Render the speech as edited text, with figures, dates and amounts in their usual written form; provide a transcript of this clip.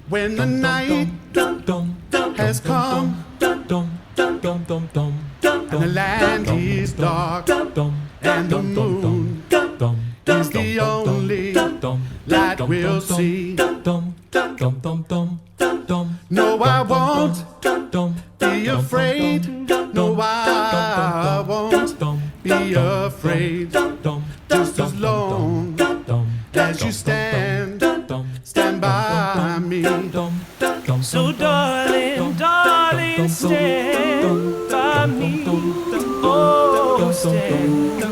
When the night has come and the land is dark and the moon is the only light we'll see. No, I won't be afraid. No, I won't be afraid. Just as long as you stand by me. So darling, darling, stand by me. Oh, stand